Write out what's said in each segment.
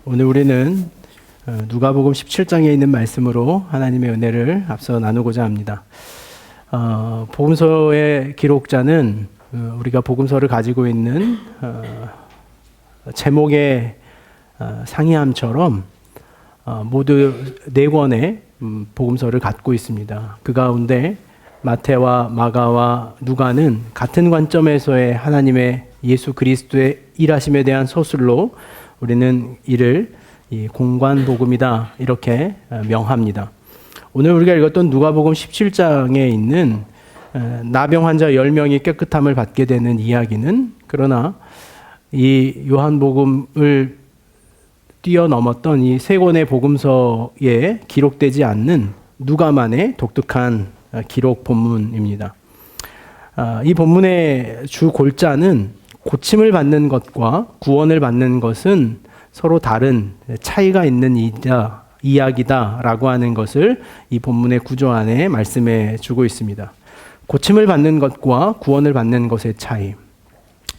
오늘 우리는 누가복음 17장에 있는 말씀으로 하나님의 은혜를 앞서 나누고자 합니다. 복음서의 기록자는 우리가 복음서를 가지고 있는 제목의 상이함처럼 모두 4권의 복음서를 갖고 있습니다. 그 가운데 마태와 마가와 누가는 같은 관점에서의 하나님의 예수 그리스도의 일하심에 대한 서술로 우리는 이를 공관복음이다 이렇게 명합니다. 오늘 우리가 읽었던 누가복음 17장에 있는 나병 환자 10명이 깨끗함을 받게 되는 이야기는 그러나 이 요한복음을 뛰어넘었던 이 3권의 복음서에 기록되지 않는 누가만의 독특한 기록 본문입니다. 이 본문의 주 골자는 고침을 받는 것과 구원을 받는 것은 서로 다른 차이가 있는 이야기다라고 하는 것을 이 본문의 구조 안에 말씀해 주고 있습니다. 고침을 받는 것과 구원을 받는 것의 차이.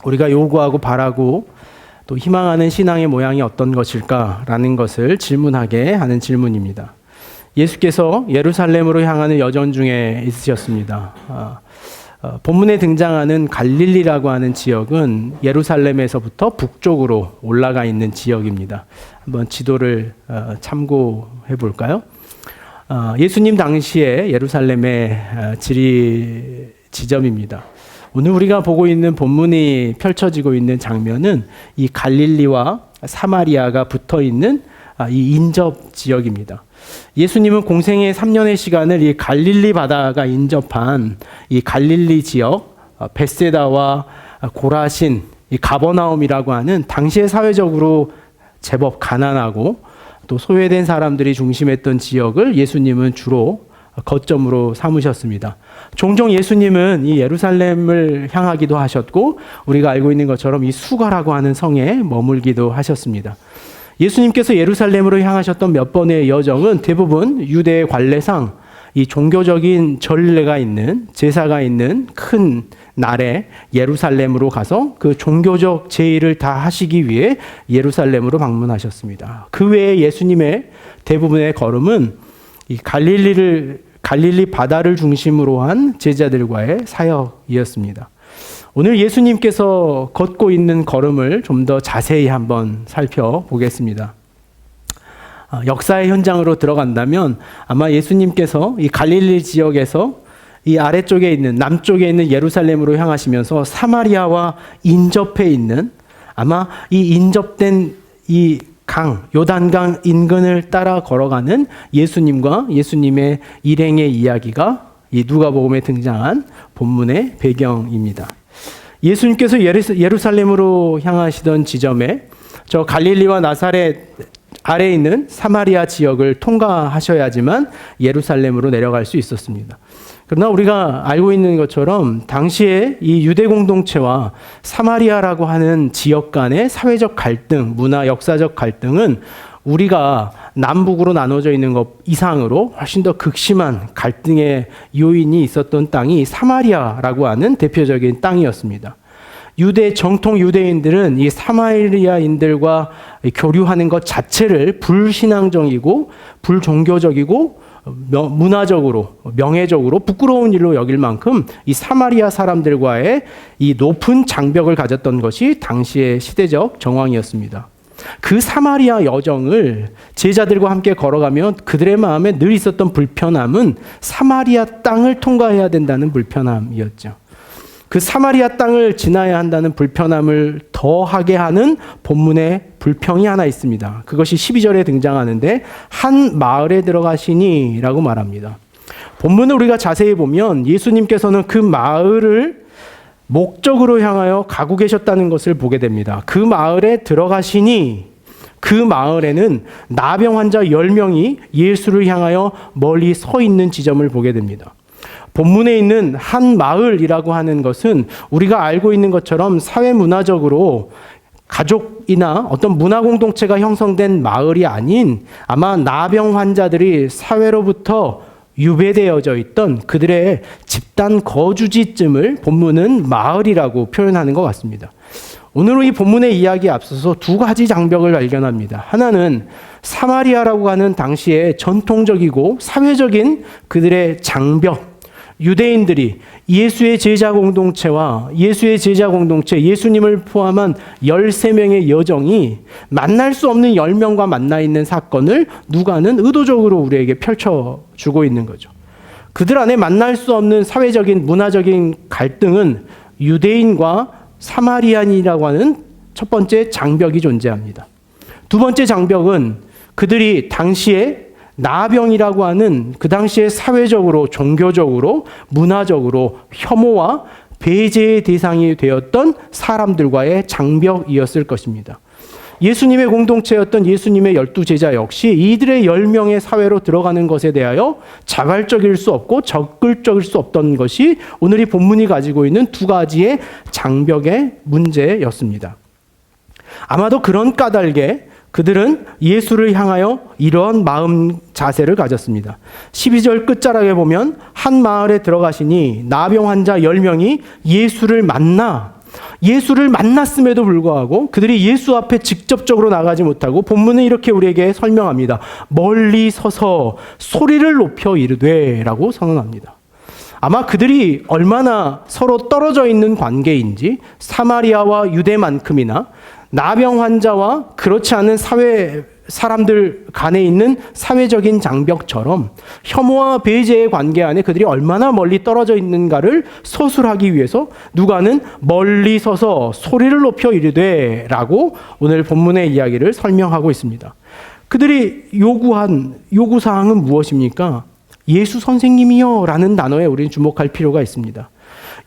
우리가 요구하고 바라고 또 희망하는 신앙의 모양이 어떤 것일까라는 것을 질문하게 하는 질문입니다. 예수께서 예루살렘으로 향하는 여정 중에 있으셨습니다. 본문에 등장하는 갈릴리라고 하는 지역은 예루살렘에서부터 북쪽으로 올라가 있는 지역입니다. 한번 지도를 참고해 볼까요? 예수님 당시에 예루살렘의 지점입니다. 오늘 우리가 보고 있는 본문이 펼쳐지고 있는 장면은 이 갈릴리와 사마리아가 붙어 있는 이 인접 지역입니다. 예수님은 공생의 3년의 시간을 이 갈릴리 바다가 인접한 이 갈릴리 지역, 벳세다와 고라신, 이 가버나움이라고 하는 당시의 사회적으로 제법 가난하고 또 소외된 사람들이 중심했던 지역을 예수님은 주로 거점으로 삼으셨습니다. 종종 예수님은 이 예루살렘을 향하기도 하셨고 우리가 알고 있는 것처럼 이 수가라고 하는 성에 머물기도 하셨습니다. 예수님께서 예루살렘으로 향하셨던 몇 번의 여정은 대부분 유대의 관례상 이 종교적인 전례가 있는 제사가 있는 큰 날에 예루살렘으로 가서 그 종교적 제의를 다 하시기 위해 예루살렘으로 방문하셨습니다. 그 외에 예수님의 대부분의 걸음은 이 갈릴리 바다를 중심으로 한 제자들과의 사역이었습니다. 오늘 예수님께서 걷고 있는 걸음을 좀 더 자세히 한번 살펴보겠습니다. 역사의 현장으로 들어간다면 아마 예수님께서 이 갈릴리 지역에서 이 아래쪽에 있는 남쪽에 있는 예루살렘으로 향하시면서 사마리아와 인접해 있는 아마 이 인접된 이 강, 요단강 인근을 따라 걸어가는 예수님과 예수님의 일행의 이야기가 이 누가복음에 등장한 본문의 배경입니다. 예수님께서 예루살렘으로 향하시던 지점에 저 갈릴리와 나사렛 아래에 있는 사마리아 지역을 통과하셔야지만 예루살렘으로 내려갈 수 있었습니다. 그러나 우리가 알고 있는 것처럼 당시에 이 유대 공동체와 사마리아라고 하는 지역 간의 사회적 갈등, 문화 역사적 갈등은 우리가 남북으로 나눠져 있는 것 이상으로 훨씬 더 극심한 갈등의 요인이 있었던 땅이 사마리아라고 하는 대표적인 땅이었습니다. 정통 유대인들은 이 사마리아인들과 교류하는 것 자체를 불신앙적이고 불종교적이고 문화적으로 명예적으로 부끄러운 일로 여길 만큼 이 사마리아 사람들과의 이 높은 장벽을 가졌던 것이 당시의 시대적 정황이었습니다. 그 사마리아 여정을 제자들과 함께 걸어가며 그들의 마음에 늘 있었던 불편함은 사마리아 땅을 통과해야 된다는 불편함이었죠. 그 사마리아 땅을 지나야 한다는 불편함을 더하게 하는 본문의 불평이 하나 있습니다. 그것이 12절에 등장하는데 한 마을에 들어가시니 라고 말합니다. 본문을 우리가 자세히 보면 예수님께서는 그 마을을 목적으로 향하여 가고 계셨다는 것을 보게 됩니다. 그 마을에 들어가시니 그 마을에는 나병 환자 10명이 예수를 향하여 멀리 서 있는 지점을 보게 됩니다. 본문에 있는 한 마을이라고 하는 것은 우리가 알고 있는 것처럼 사회문화적으로 가족이나 어떤 문화 공동체가 형성된 마을이 아닌 아마 나병 환자들이 사회로부터 유배되어져 있던 그들의 집단 거주지쯤을 본문은 마을이라고 표현하는 것 같습니다. 오늘 이 본문의 이야기에 앞서서 두 가지 장벽을 발견합니다. 하나는 사마리아라고 하는 당시의 전통적이고 사회적인 그들의 장벽, 유대인들이 예수의 제자 공동체와 예수님을 포함한 13명의 여정이 만날 수 없는 10명과 만나 있는 사건을 누가는 의도적으로 우리에게 펼쳐주고 있는 거죠. 그들 안에 만날 수 없는 사회적인 문화적인 갈등은 유대인과 사마리안이라고 하는 첫 번째 장벽이 존재합니다. 두 번째 장벽은 그들이 당시에 나병이라고 하는 그 당시에 사회적으로, 종교적으로, 문화적으로 혐오와 배제의 대상이 되었던 사람들과의 장벽이었을 것입니다. 예수님의 공동체였던 예수님의 12제자 역시 이들의 10명의 사회로 들어가는 것에 대하여 자발적일 수 없고 적극적일 수 없던 것이 오늘 이 본문이 가지고 있는 두 가지의 장벽의 문제였습니다. 아마도 그런 까닭에 그들은 예수를 향하여 이러한 마음 자세를 가졌습니다. 12절 끝자락에 보면 한 마을에 들어가시니 나병 환자 10명이 예수를 만났음에도 불구하고 그들이 예수 앞에 직접적으로 나가지 못하고 본문은 이렇게 우리에게 설명합니다. 멀리 서서 소리를 높여 이르되 라고 선언합니다. 아마 그들이 얼마나 서로 떨어져 있는 관계인지 사마리아와 유대만큼이나 나병 환자와 그렇지 않은 사람들 간에 있는 사회적인 장벽처럼 혐오와 배제의 관계 안에 그들이 얼마나 멀리 떨어져 있는가를 서술하기 위해서 누가는 멀리 서서 소리를 높여 이르되 라고 오늘 본문의 이야기를 설명하고 있습니다. 그들이 요구한 요구사항은 무엇입니까? 예수 선생님이여 라는 단어에 우리는 주목할 필요가 있습니다.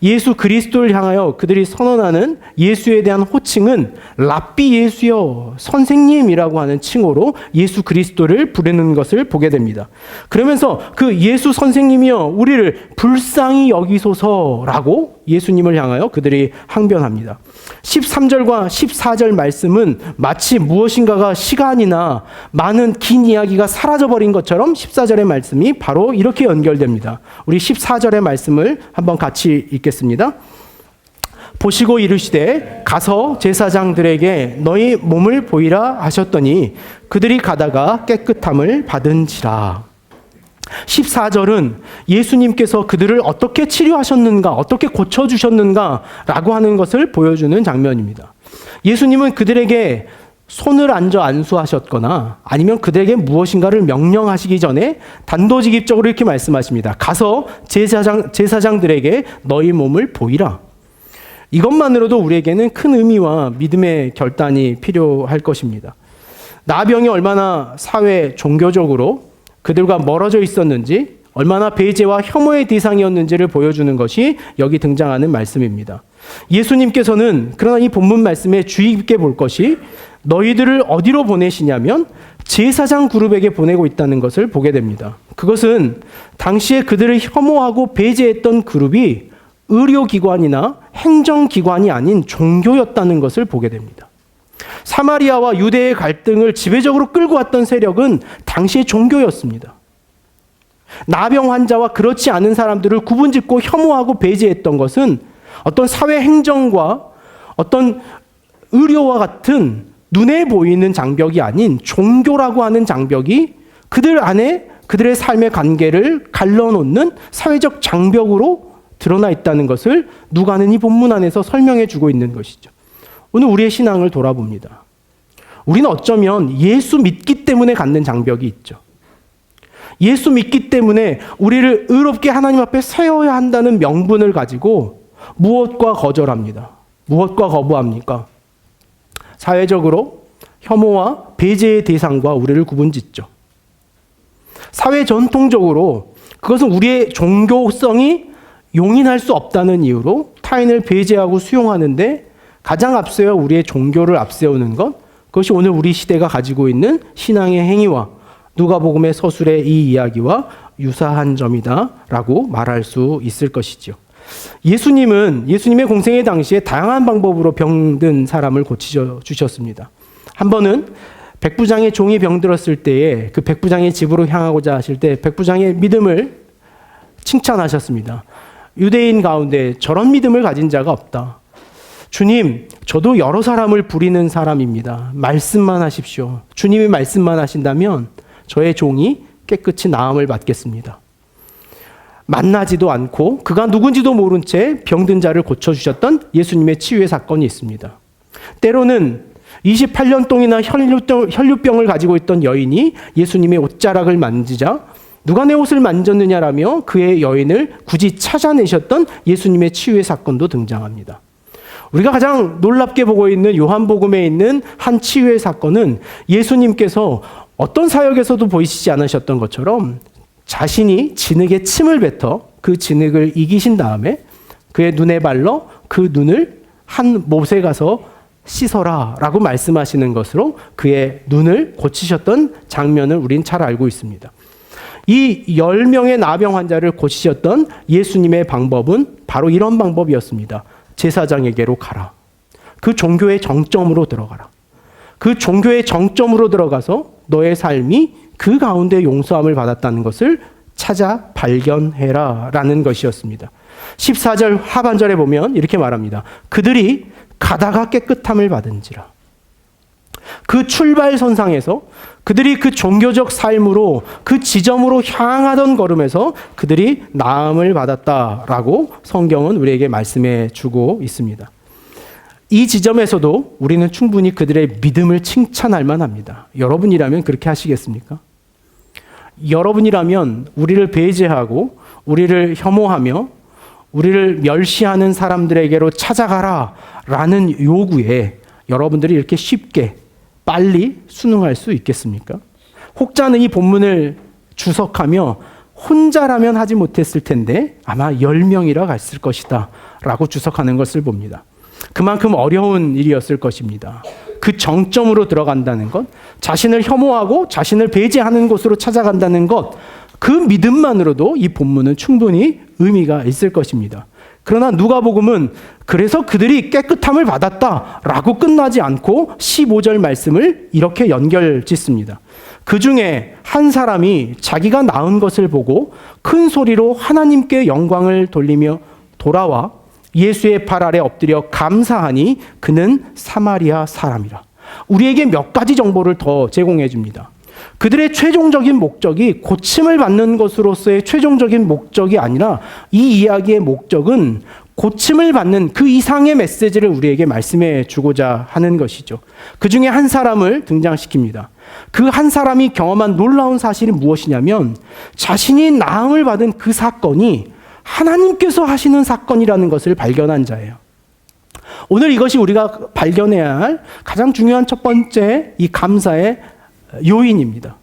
예수 그리스도를 향하여 그들이 선언하는 예수에 대한 호칭은 랍비 예수여, 선생님이라고 하는 칭호로 예수 그리스도를 부르는 것을 보게 됩니다. 그러면서 그 예수 선생님이여 우리를 불쌍히 여기소서라고 예수님을 향하여 그들이 항변합니다. 13절과 14절 말씀은 마치 무엇인가가 시간이나 많은 긴 이야기가 사라져버린 것처럼 14절의 말씀이 바로 이렇게 연결됩니다. 우리 14절의 말씀을 한번 같이 읽겠습니다. 보시고 이르시되 가서 제사장들에게 너희 몸을 보이라 하셨더니 그들이 가다가 깨끗함을 받은지라. 14절은 예수님께서 그들을 어떻게 치료하셨는가, 어떻게 고쳐주셨는가 라고 하는 것을 보여주는 장면입니다. 예수님은 그들에게 손을 얹어 안수하셨거나 아니면 그들에게 무엇인가를 명령하시기 전에 단도직입적으로 이렇게 말씀하십니다. 가서 제사장들에게 너희 몸을 보이라. 이것만으로도 우리에게는 큰 의미와 믿음의 결단이 필요할 것입니다. 나병이 얼마나 사회, 종교적으로 그들과 멀어져 있었는지, 얼마나 배제와 혐오의 대상이었는지를 보여주는 것이 여기 등장하는 말씀입니다. 예수님께서는 그러나 이 본문 말씀에 주의 깊게 볼 것이 너희들을 어디로 보내시냐면 제사장 그룹에게 보내고 있다는 것을 보게 됩니다. 그것은 당시에 그들을 혐오하고 배제했던 그룹이 의료기관이나 행정기관이 아닌 종교였다는 것을 보게 됩니다. 사마리아와 유대의 갈등을 지배적으로 끌고 왔던 세력은 당시의 종교였습니다. 나병 환자와 그렇지 않은 사람들을 구분짓고 혐오하고 배제했던 것은 어떤 사회 행정과 어떤 의료와 같은 눈에 보이는 장벽이 아닌 종교라고 하는 장벽이 그들 안에 그들의 삶의 관계를 갈라놓는 사회적 장벽으로 드러나 있다는 것을 누가는 이 본문 안에서 설명해 주고 있는 것이죠. 오늘 우리의 신앙을 돌아봅니다. 우리는 어쩌면 예수 믿기 때문에 갖는 장벽이 있죠. 예수 믿기 때문에 우리를 의롭게 하나님 앞에 세워야 한다는 명분을 가지고 무엇과 거절합니다. 무엇과 거부합니까? 사회적으로 혐오와 배제의 대상과 우리를 구분짓죠. 사회 전통적으로 그것은 우리의 종교성이 용인할 수 없다는 이유로 타인을 배제하고 수용하는데 가장 앞서야 우리의 종교를 앞세우는 것, 그것이 오늘 우리 시대가 가지고 있는 신앙의 행위와 누가복음의 서술의 이 이야기와 유사한 점이다라고 말할 수 있을 것이죠. 예수님의 공생의 당시에 다양한 방법으로 병든 사람을 고치셨습니다. 한 번은 백부장의 종이 병들었을 때에 그 백부장의 집으로 향하고자 하실 때 백부장의 믿음을 칭찬하셨습니다. 유대인 가운데 저런 믿음을 가진 자가 없다. 주님, 저도 여러 사람을 부리는 사람입니다. 말씀만 하십시오. 주님이 말씀만 하신다면 저의 종이 깨끗이 나음을 받겠습니다. 만나지도 않고 그가 누군지도 모른 채 병든 자를 고쳐주셨던 예수님의 치유의 사건이 있습니다. 때로는 28년 동이나 혈류병을 가지고 있던 여인이 예수님의 옷자락을 만지자 누가 내 옷을 만졌느냐라며 그의 여인을 굳이 찾아내셨던 예수님의 치유의 사건도 등장합니다. 우리가 가장 놀랍게 보고 있는 요한복음에 있는 한 치유의 사건은 예수님께서 어떤 사역에서도 보이시지 않으셨던 것처럼 자신이 진흙에 침을 뱉어 그 진흙을 이기신 다음에 그의 눈에 발라 그 눈을 한 못에 가서 씻어라 라고 말씀하시는 것으로 그의 눈을 고치셨던 장면을 우린 잘 알고 있습니다. 이 10명의 나병 환자를 고치셨던 예수님의 방법은 바로 이런 방법이었습니다. 제사장에게로 가라. 그 종교의 정점으로 들어가라. 그 종교의 정점으로 들어가서 너의 삶이 그 가운데 용서함을 받았다는 것을 찾아 발견해라 라는 것이었습니다. 14절 하반절에 보면 이렇게 말합니다. 그들이 가다가 깨끗함을 받은지라. 그 출발선상에서 그들이 그 종교적 삶으로 그 지점으로 향하던 걸음에서 그들이 나음을 받았다라고 성경은 우리에게 말씀해 주고 있습니다. 이 지점에서도 우리는 충분히 그들의 믿음을 칭찬할 만합니다. 여러분이라면 그렇게 하시겠습니까? 여러분이라면 우리를 배제하고 우리를 혐오하며 우리를 멸시하는 사람들에게로 찾아가라 라는 요구에 여러분들이 이렇게 쉽게 빨리 순응할 수 있겠습니까? 혹자는 이 본문을 주석하며 혼자라면 하지 못했을 텐데 아마 10명이라 갔을 것이다 라고 주석하는 것을 봅니다. 그만큼 어려운 일이었을 것입니다. 그 정점으로 들어간다는 것, 자신을 혐오하고 자신을 배제하는 곳으로 찾아간다는 것, 그 믿음만으로도 이 본문은 충분히 의미가 있을 것입니다. 그러나 누가복음은 그래서 그들이 깨끗함을 받았다라고 끝나지 않고 15절 말씀을 이렇게 연결짓습니다. 그 중에 한 사람이 자기가 나은 것을 보고 큰 소리로 하나님께 영광을 돌리며 돌아와 예수의 발 아래 엎드려 감사하니 그는 사마리아 사람이라. 우리에게 몇 가지 정보를 더 제공해 줍니다. 그들의 최종적인 목적이 고침을 받는 것으로서의 최종적인 목적이 아니라 이 이야기의 목적은 고침을 받는 그 이상의 메시지를 우리에게 말씀해 주고자 하는 것이죠. 그 중에 한 사람을 등장시킵니다. 그 한 사람이 경험한 놀라운 사실이 무엇이냐면 자신이 나음을 받은 그 사건이 하나님께서 하시는 사건이라는 것을 발견한 자예요. 오늘 이것이 우리가 발견해야 할 가장 중요한 첫 번째 이 감사의 요인입니다.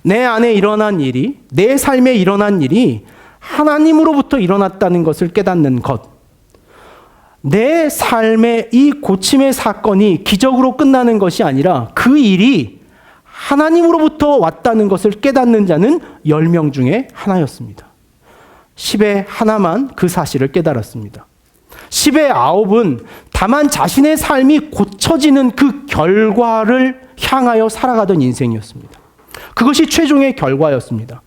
내 안에 일어난 일이, 내 삶에 일어난 일이 하나님으로부터 일어났다는 것을 깨닫는 것. 내 삶의 이 고침의 사건이 기적으로 끝나는 것이 아니라 그 일이 하나님으로부터 왔다는 것을 깨닫는 자는 10명 중에 하나였습니다. 10의 하나만 그 사실을 깨달았습니다. 10의 9은 다만 자신의 삶이 고쳐지는 그 결과를 향하여 살아가던 인생이었습니다. 그것이 최종의 결과였습니다.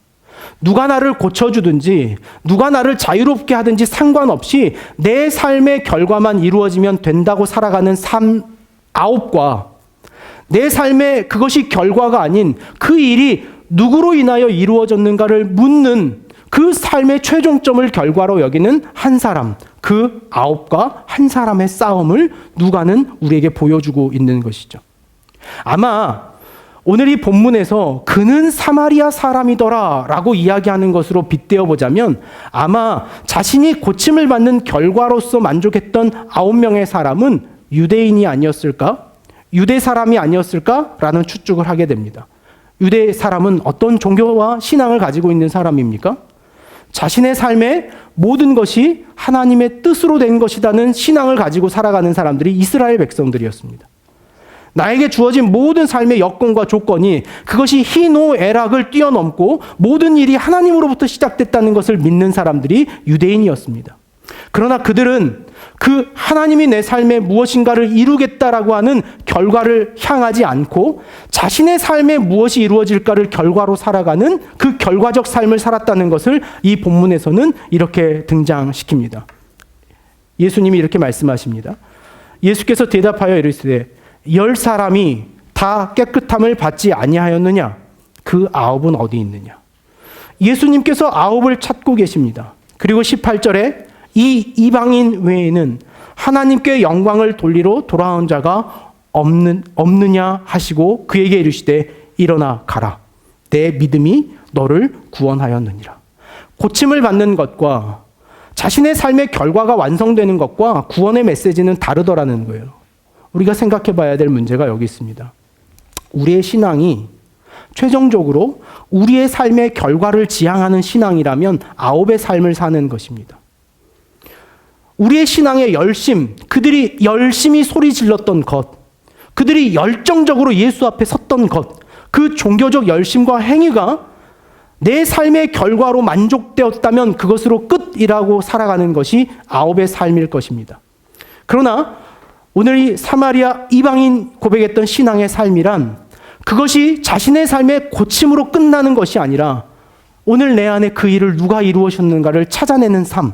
누가 나를 고쳐주든지 누가 나를 자유롭게 하든지 상관없이 내 삶의 결과만 이루어지면 된다고 살아가는 9과 내 삶의 그것이 결과가 아닌 그 일이 누구로 인하여 이루어졌는가를 묻는 그 삶의 최종점을 결과로 여기는 한 사람, 그 9과 한 사람의 싸움을 누가는 우리에게 보여주고 있는 것이죠. 아마 오늘 이 본문에서 그는 사마리아 사람이더라 라고 이야기하는 것으로 빗대어 보자면 아마 자신이 고침을 받는 결과로서 만족했던 9명의 사람은 유대인이 아니었을까? 유대 사람이 아니었을까? 라는 추측을 하게 됩니다. 유대 사람은 어떤 종교와 신앙을 가지고 있는 사람입니까? 자신의 삶의 모든 것이 하나님의 뜻으로 된 것이라는 신앙을 가지고 살아가는 사람들이 이스라엘 백성들이었습니다. 나에게 주어진 모든 삶의 여건과 조건이 그것이 희노애락을 뛰어넘고 모든 일이 하나님으로부터 시작됐다는 것을 믿는 사람들이 유대인이었습니다. 그러나 그들은 그 하나님이 내 삶에 무엇인가를 이루겠다라고 하는 결과를 향하지 않고 자신의 삶에 무엇이 이루어질까를 결과로 살아가는 그 결과적 삶을 살았다는 것을 이 본문에서는 이렇게 등장시킵니다. 예수님이 이렇게 말씀하십니다. 예수께서 대답하여 이르시되 10사람이 다 깨끗함을 받지 아니하였느냐? 그 9은 어디 있느냐? 예수님께서 9을 찾고 계십니다. 그리고 18절에 이 이방인 외에는 하나님께 영광을 돌리러 돌아온 자가 없느냐 하시고 그에게 이르시되 일어나 가라. 내 믿음이 너를 구원하였느니라. 고침을 받는 것과 자신의 삶의 결과가 완성되는 것과 구원의 메시지는 다르더라는 거예요. 우리가 생각해 봐야 될 문제가 여기 있습니다. 우리의 신앙이 최종적으로 우리의 삶의 결과를 지향하는 신앙이라면 9의 삶을 사는 것입니다. 우리의 신앙의 열심, 그들이 열심히 소리 질렀던 것, 그들이 열정적으로 예수 앞에 섰던 것, 그 종교적 열심과 행위가 내 삶의 결과로 만족되었다면 그것으로 끝이라고 살아가는 것이 9의 삶일 것입니다. 그러나 오늘 이 사마리아 이방인 고백했던 신앙의 삶이란 그것이 자신의 삶의 고침으로 끝나는 것이 아니라 오늘 내 안에 그 일을 누가 이루어셨는가를 찾아내는 삶,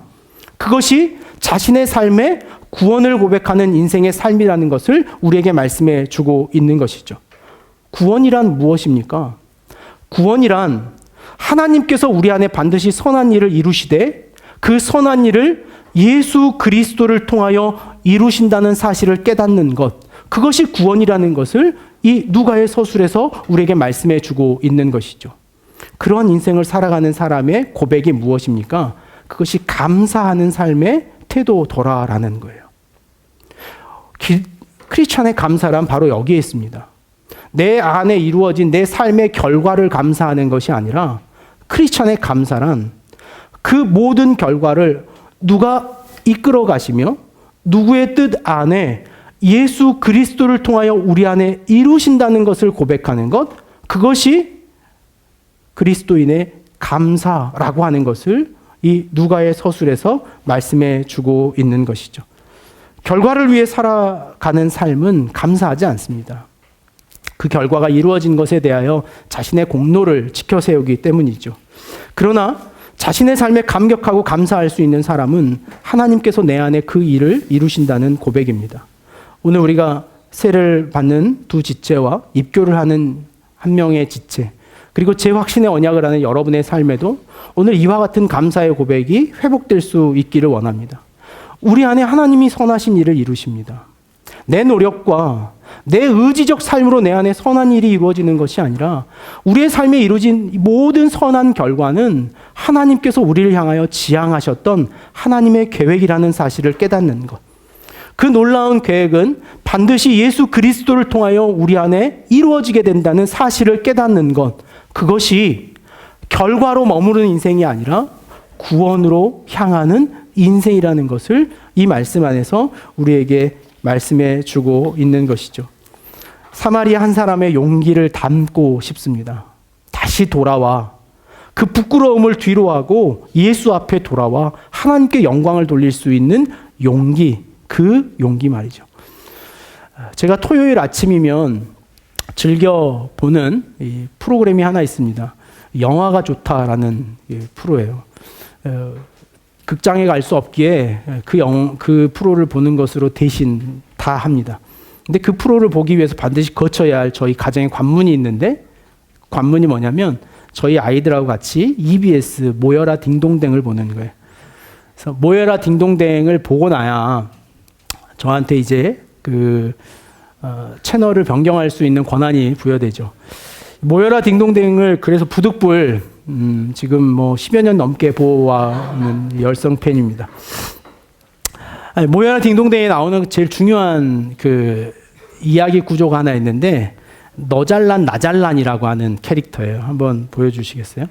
그것이 자신의 삶의 구원을 고백하는 인생의 삶이라는 것을 우리에게 말씀해 주고 있는 것이죠. 구원이란 무엇입니까? 구원이란 하나님께서 우리 안에 반드시 선한 일을 이루시되 그 선한 일을 예수 그리스도를 통하여 이루신다는 사실을 깨닫는 것, 그것이 구원이라는 것을 이 누가의 서술에서 우리에게 말씀해 주고 있는 것이죠. 그런 인생을 살아가는 사람의 고백이 무엇입니까? 그것이 감사하는 삶의 태도더라라는 거예요. 크리스찬의 감사란 바로 여기에 있습니다. 내 안에 이루어진 내 삶의 결과를 감사하는 것이 아니라 크리스찬의 감사란 그 모든 결과를 누가 이끌어 가시며 누구의 뜻 안에 예수 그리스도를 통하여 우리 안에 이루신다는 것을 고백하는 것, 그것이 그리스도인의 감사라고 하는 것을 이 누가의 서술에서 말씀해 주고 있는 것이죠. 결과를 위해 살아가는 삶은 감사하지 않습니다. 그 결과가 이루어진 것에 대하여 자신의 공로를 지켜 세우기 때문이죠. 그러나 자신의 삶에 감격하고 감사할 수 있는 사람은 하나님께서 내 안에 그 일을 이루신다는 고백입니다. 오늘 우리가 세를 받는 두 지체와 입교를 하는 한 명의 지체, 그리고 재확신의 언약을 하는 여러분의 삶에도 오늘 이와 같은 감사의 고백이 회복될 수 있기를 원합니다. 우리 안에 하나님이 선하신 일을 이루십니다. 내 노력과 내 의지적 삶으로 내 안에 선한 일이 이루어지는 것이 아니라 우리의 삶에 이루어진 모든 선한 결과는 하나님께서 우리를 향하여 지향하셨던 하나님의 계획이라는 사실을 깨닫는 것. 그 놀라운 계획은 반드시 예수 그리스도를 통하여 우리 안에 이루어지게 된다는 사실을 깨닫는 것. 그것이 결과로 머무르는 인생이 아니라 구원으로 향하는 인생이라는 것을 이 말씀 안에서 우리에게 말씀해 주고 있는 것이죠. 사마리아 한 사람의 용기를 담고 싶습니다. 다시 돌아와 그 부끄러움을 뒤로하고 예수 앞에 돌아와 하나님께 영광을 돌릴 수 있는 용기, 그 용기 말이죠. 제가 토요일 아침이면 즐겨보는 이 프로그램이 하나 있습니다. 영화가 좋다라는 프로예요. 극장에 갈 수 없기에 그 프로를 보는 것으로 대신 다 합니다. 근데 그 프로를 보기 위해서 반드시 거쳐야 할 저희 가정에 관문이 있는데, 관문이 뭐냐면 저희 아이들하고 같이 EBS 모여라 딩동댕을 보는 거예요. 그래서 모여라 딩동댕을 보고 나야 저한테 이제 채널을 변경할 수 있는 권한이 부여되죠. 모여라 딩동댕을 그래서 부득불 지금 뭐 10여 년 넘게 보아오는 열성 팬입니다. 모여라 딩동댕에 나오는 제일 중요한 그 이야기 구조가 하나 있는데, 너 잘난 나 잘난이라고 하는 캐릭터예요. 한번 보여주시겠어요?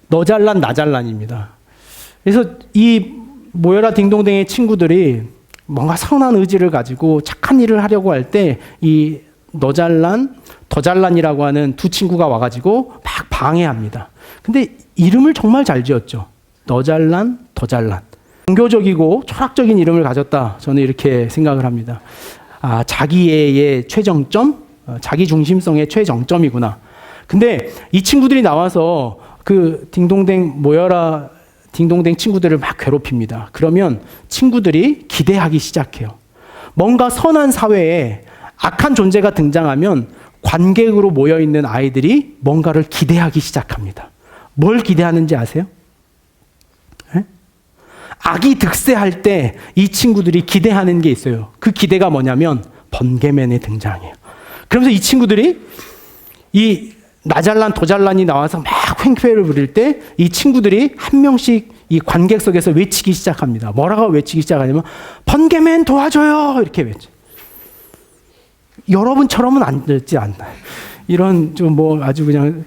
너 잘난 나 잘난입니다. 그래서 이 모여라 딩동댕의 친구들이 뭔가 선한 의지를 가지고 착한 일을 하려고 할 때 이 너 잘난 더 잘난이라고 하는 두 친구가 와가지고 막 방해합니다. 근데 이름을 정말 잘 지었죠. 너 잘난 더 잘난. 종교적이고 철학적인 이름을 가졌다. 저는 이렇게 생각을 합니다. 자기애의 최정점, 자기 중심성의 최정점이구나. 근데 이 친구들이 나와서 그 딩동댕 모여라 딩동댕 친구들을 막 괴롭힙니다. 그러면 친구들이 기대하기 시작해요. 뭔가 선한 사회에 악한 존재가 등장하면 관객으로 모여있는 아이들이 뭔가를 기대하기 시작합니다. 뭘 기대하는지 아세요? 네? 악이 득세할 때 이 친구들이 기대하는 게 있어요. 그 기대가 뭐냐면 번개맨의 등장이에요. 그러면서 이 친구들이 이 나잘난 도잘난이 나와서 막 횡패를 부릴 때 이 친구들이 한 명씩 이 관객석에서 외치기 시작합니다. 뭐라고 외치기 시작하냐면 번개맨 도와줘요 이렇게 외쳐. 여러분처럼은 안 듣지 않나요? 이런 좀 뭐 아주 그냥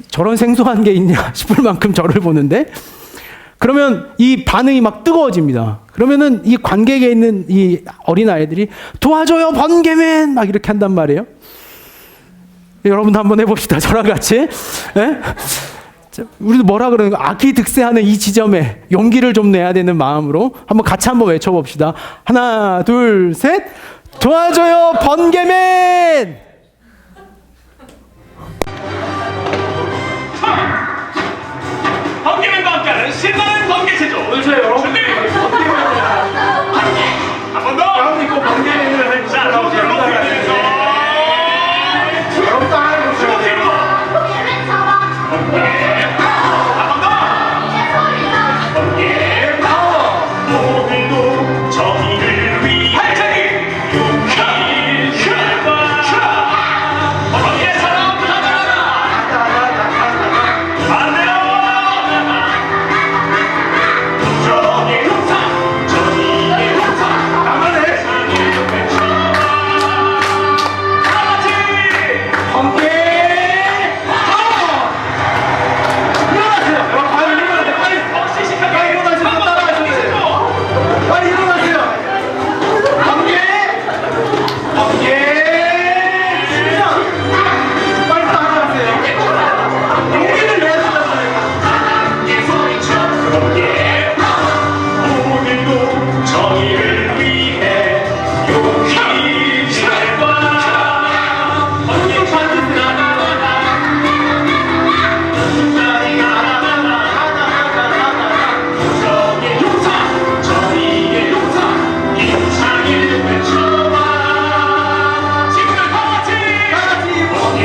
저런 생소한 게 있냐 싶을 만큼 저를 보는데, 그러면 이 반응이 막 뜨거워집니다. 그러면은 이 관객에 있는 이 어린아이들이 도와줘요 번개맨 막 이렇게 한단 말이에요. 여러분도 한번 해봅시다. 저랑 같이. 네? 우리도 뭐라 그러는 거야? 악이 득세하는 이 지점에 용기를 좀 내야 되는 마음으로 한번 같이 한번 외쳐봅시다. 하나, 둘, 셋. 도와줘요 번개맨. 번개맨과 함께하는 신나는 번개체조. 오늘 저희 여러분 준비. 한번 더. 여러분 이거 번개맨을 할 자, 로켓 로켓에서 여러분 딱 하는 거 오늘도 정의를 위해 용기 출발. 번개처럼 날아라. 반대로 정의의 용사, 정의의 용사. 나만해. 다 같이 번개. 일어나세요. 여러분 빨리 일어나세요. 빨리. 씩씩하게 빨리 일어나시고 따라하셔야 돼요. 빨리 일어나세요. 번개. 번개. 심장. 빨리 따라하세요. 용기를 내야 된다고요. 이 소리쳐 그렇게 오늘도 정의를 위해 용기 출발. 번개 반듯 정의의 용사, 정의의 용사, 이 용창을 외쳐봐. 친구들 다 같이 번개.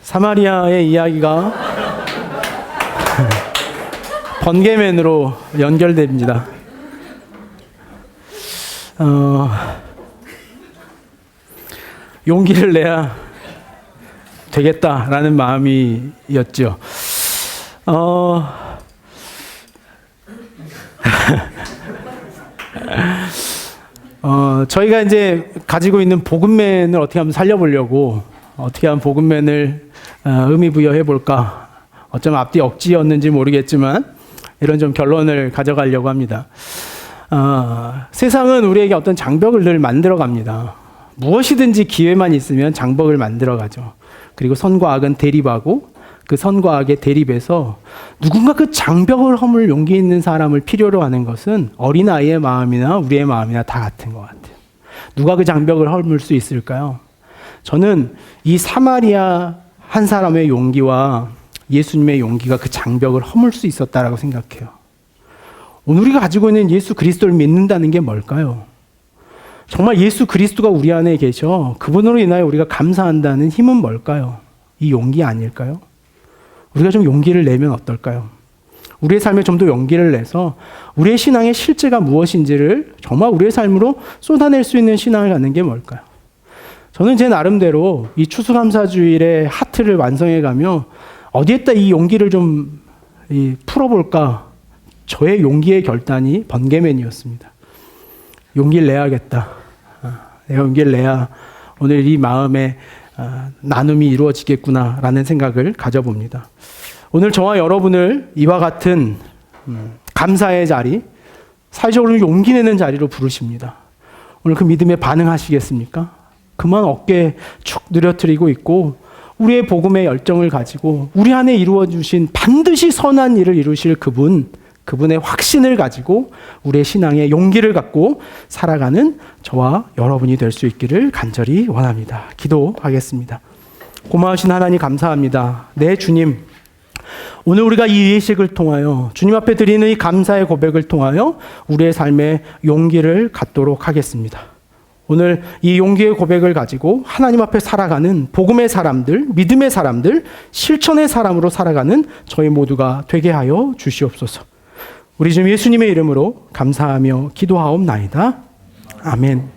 사마리아의 이야기가 번개맨으로 연결됩니다. 용기를 내야 되겠다라는 마음이었죠. 저희가 이제 가지고 있는 복음맨을 어떻게 하면 살려보려고 어떻게 하면 복음맨을 의미 부여해 볼까. 어쩌면 앞뒤 억지였는지 모르겠지만 이런 좀 결론을 가져가려고 합니다. 세상은 우리에게 어떤 장벽을 늘 만들어 갑니다. 무엇이든지 기회만 있으면 장벽을 만들어 가죠. 그리고 선과 악은 대립하고 그 선과 악의 대립에서 누군가 그 장벽을 허물 용기 있는 사람을 필요로 하는 것은 어린아이의 마음이나 우리의 마음이나 다 같은 것 같아요. 누가 그 장벽을 허물 수 있을까요? 저는 이 사마리아 한 사람의 용기와 예수님의 용기가 그 장벽을 허물 수 있었다라고 생각해요. 오늘 우리가 가지고 있는 예수 그리스도를 믿는다는 게 뭘까요? 정말 예수 그리스도가 우리 안에 계셔 그분으로 인하여 우리가 감사한다는 힘은 뭘까요? 이 용기 아닐까요? 우리가 좀 용기를 내면 어떨까요? 우리의 삶에 좀 더 용기를 내서 우리의 신앙의 실제가 무엇인지를 정말 우리의 삶으로 쏟아낼 수 있는 신앙을 갖는 게 뭘까요? 저는 제 나름대로 이 추수감사주일의 하트를 완성해가며 어디에다 이 용기를 좀 풀어볼까? 저의 용기의 결단이 번개맨이었습니다. 용기를 내야겠다. 내가 용기를 내야 오늘 이 마음에 나눔이 이루어지겠구나라는 생각을 가져봅니다. 오늘 저와 여러분을 이와 같은 감사의 자리, 사회적으로 용기 내는 자리로 부르십니다. 오늘 그 믿음에 반응하시겠습니까? 그만 어깨 축 늘어뜨리고 있고 우리의 복음의 열정을 가지고 우리 안에 이루어주신 반드시 선한 일을 이루실 그분, 그분의 확신을 가지고 우리의 신앙에 용기를 갖고 살아가는 저와 여러분이 될 수 있기를 간절히 원합니다. 기도하겠습니다. 고마우신 하나님 감사합니다. 네, 주님. 오늘 우리가 이 예식을 통하여 주님 앞에 드리는 이 감사의 고백을 통하여 우리의 삶에 용기를 갖도록 하겠습니다. 오늘 이 용기의 고백을 가지고 하나님 앞에 살아가는 복음의 사람들, 믿음의 사람들, 실천의 사람으로 살아가는 저희 모두가 되게 하여 주시옵소서. 우리 주 예수님의 이름으로 감사하며 기도하옵나이다. 아멘.